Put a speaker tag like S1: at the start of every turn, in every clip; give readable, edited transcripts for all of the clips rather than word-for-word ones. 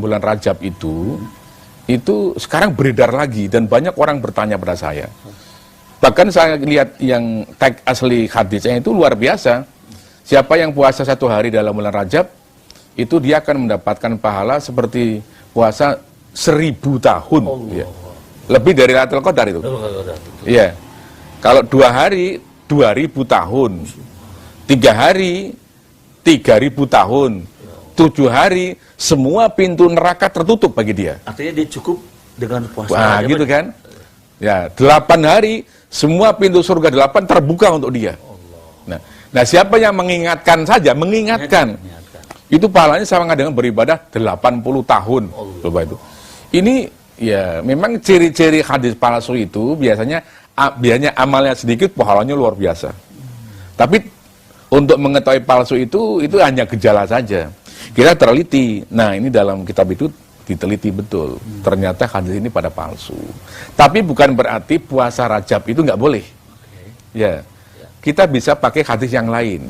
S1: bulan Rajab itu sekarang beredar lagi dan banyak orang bertanya pada saya. Bahkan saya lihat yang tag asli hadisnya itu luar biasa. Siapa yang puasa 1 hari dalam bulan Rajab, itu dia akan mendapatkan pahala seperti puasa 1000 tahun. Ya. Lebih dari Lailatul Qadar itu. Iya. Kalau 2 hari, 2000 tahun. 3 hari, 3000 tahun. 7 hari, semua pintu neraka tertutup bagi dia.
S2: Artinya dia cukup dengan puasa.
S1: Wah, gitu kan? Ya, 8 hari, semua pintu surga 8 terbuka untuk dia. Nah, siapa yang mengingatkan saja, mengingatkan. Itu pahalanya sama dengan beribadah 80 tahun. Coba itu. Ini ya memang ciri-ciri hadis palsu itu biasanya amalnya sedikit, pahalanya luar biasa. Tapi untuk mengetahui palsu itu hanya gejala saja. Kita teliti. Nah, ini dalam kitab itu diteliti betul. Ternyata hadis ini pada palsu. Tapi bukan berarti puasa Rajab itu nggak boleh. Ya, kita bisa pakai hadis yang lain.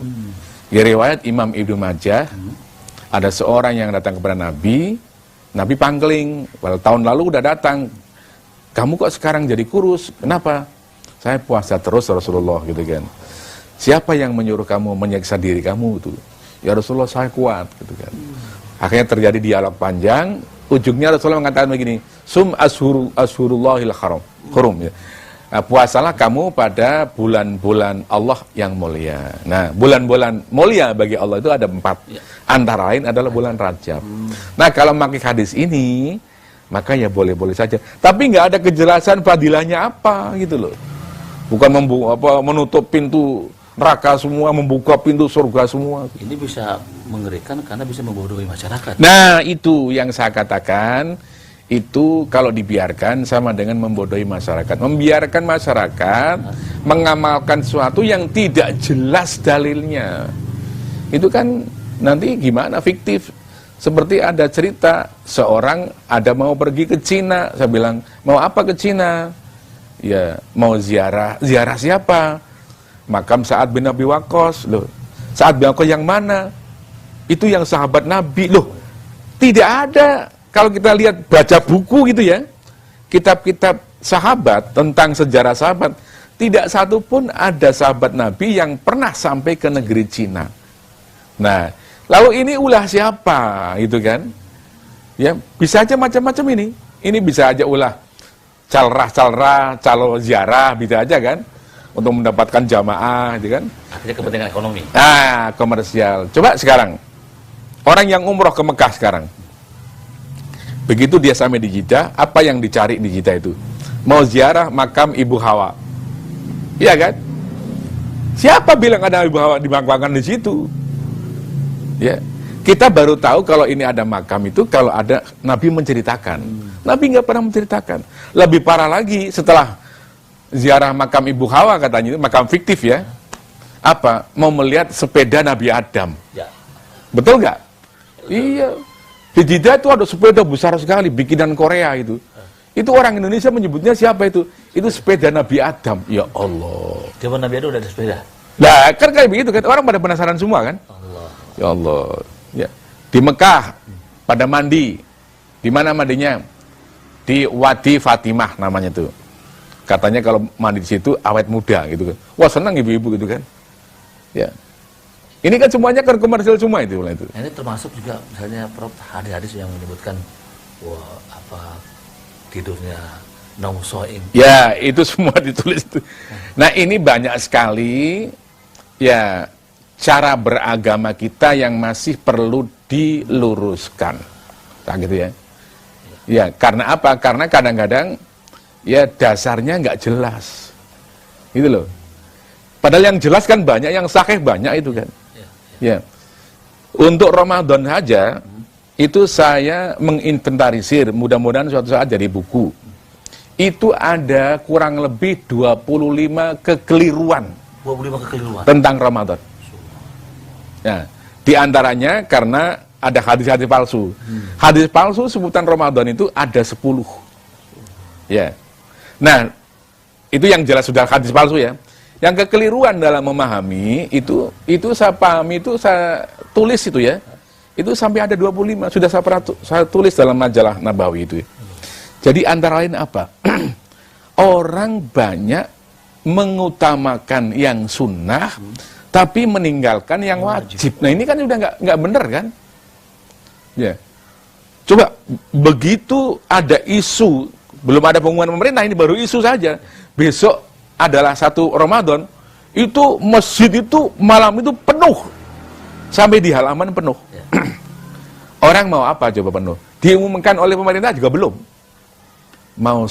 S1: Di riwayat Imam Ibnu Majah, ada seorang yang datang kepada Nabi pangling, walau tahun lalu udah datang, kamu kok sekarang jadi kurus, kenapa? Saya puasa terus Rasulullah, gitu kan. Siapa yang menyuruh kamu menyiksa diri kamu itu? Ya Rasulullah, saya kuat, gitu kan. Akhirnya terjadi dialog panjang, ujungnya Rasulullah mengatakan begini, sum ashurullahil hurum, ya. Nah, puasalah kamu pada bulan-bulan Allah yang mulia. Nah, bulan-bulan mulia bagi Allah itu ada 4. Antara lain adalah bulan Rajab. Nah, kalau memakai hadis ini, maka ya boleh-boleh saja. Tapi nggak ada kejelasan fadilahnya apa gitu loh. Bukan menutup pintu neraka semua, membuka pintu surga semua.
S2: Ini bisa mengerikan karena bisa membodohi masyarakat.
S1: Nah, itu yang saya katakan. Itu kalau dibiarkan sama dengan membodohi masyarakat. Membiarkan masyarakat mengamalkan sesuatu yang tidak jelas dalilnya. Itu kan nanti gimana, fiktif. Seperti ada cerita seorang ada mau pergi ke Cina. Saya bilang, mau apa ke Cina? Ya, mau ziarah. Ziarah siapa? Makam Sa'ad bin Abi Waqqas. Loh, Sa'ad bin Waqqas yang mana? Itu yang sahabat Nabi. Loh, tidak ada. Kalau kita lihat, baca buku gitu ya, kitab-kitab sahabat, tentang sejarah sahabat, tidak satu pun ada sahabat Nabi yang pernah sampai ke negeri Cina. Nah, lalu ini ulah siapa, gitu kan? Ya, bisa aja macam-macam ini. Ini bisa aja ulah calrah, calo ziarah, bisa aja kan? Untuk mendapatkan jamaah, gitu kan?
S2: Akhirnya kepentingan ekonomi.
S1: Nah, komersial. Coba sekarang, orang yang umroh ke Mekah sekarang, begitu dia sampai di Jeddah, apa yang dicari di Jeddah itu? Mau ziarah makam Ibu Hawa. Iya kan? Siapa bilang ada Ibu Hawa dimakamkan di situ? Ya. Kita baru tahu kalau ini ada makam itu kalau ada Nabi menceritakan. Nabi nggak pernah menceritakan. Lebih parah lagi setelah ziarah makam Ibu Hawa katanya itu makam fiktif ya. Apa? Mau melihat sepeda Nabi Adam.
S2: Ya.
S1: Betul nggak? Iya. Di Jeddah itu ada sepeda besar sekali, bikinan Korea itu. Itu orang Indonesia menyebutnya siapa itu? Itu sepeda Nabi Adam. Ya Allah.
S2: Zaman Nabi Adam udah ada sepeda.
S1: Nah, kan kayak begitu kan. Orang pada penasaran semua kan?
S2: Allah.
S1: Ya Allah. Ya. Di Mekah, pada mandi. Di mana mandinya? Di Wadi Fatimah namanya tuh. Katanya kalau mandi di situ awet muda gitu kan. Wah, senang ibu-ibu gitu kan. Ya. Ini kan semuanya kan komersial semua itu.
S2: Ini termasuk juga misalnya hadis-hadis yang menyebutkan wah apa tidurnya nausoim.
S1: Ya, itu semua ditulis itu. Nah, ini banyak sekali ya cara beragama kita yang masih perlu diluruskan. Nah, gitu ya. Ya, karena apa? Karena kadang-kadang ya dasarnya nggak jelas. Gitu loh. Padahal yang jelas kan banyak, yang sahih banyak itu kan. Ya, untuk Ramadan saja itu saya menginventarisir, mudah-mudahan suatu saat jadi buku. Itu ada kurang lebih 25 kekeliruan.
S2: 25 kekeliruan
S1: tentang Ramadan. Nah, di antaranya karena ada hadis-hadis palsu. Hadis palsu sebutan Ramadan itu ada 10. Ya. Nah, itu yang jelas sudah hadis palsu ya. Yang kekeliruan dalam memahami itu saya pahami, itu saya tulis itu ya. Itu sampai ada 25, sudah saya tulis dalam majalah Nabawi itu. Jadi antara lain apa? Orang banyak mengutamakan yang sunnah, tapi meninggalkan yang wajib. Nah ini kan udah nggak bener kan? Ya. Coba begitu ada isu, belum ada pengumuman pemerintah, ini baru isu saja. Besok adalah 1 Ramadan, itu masjid itu malam itu penuh. Sampai di halaman penuh. Orang mau apa coba penuh? Diumumkan oleh pemerintah juga belum. Mau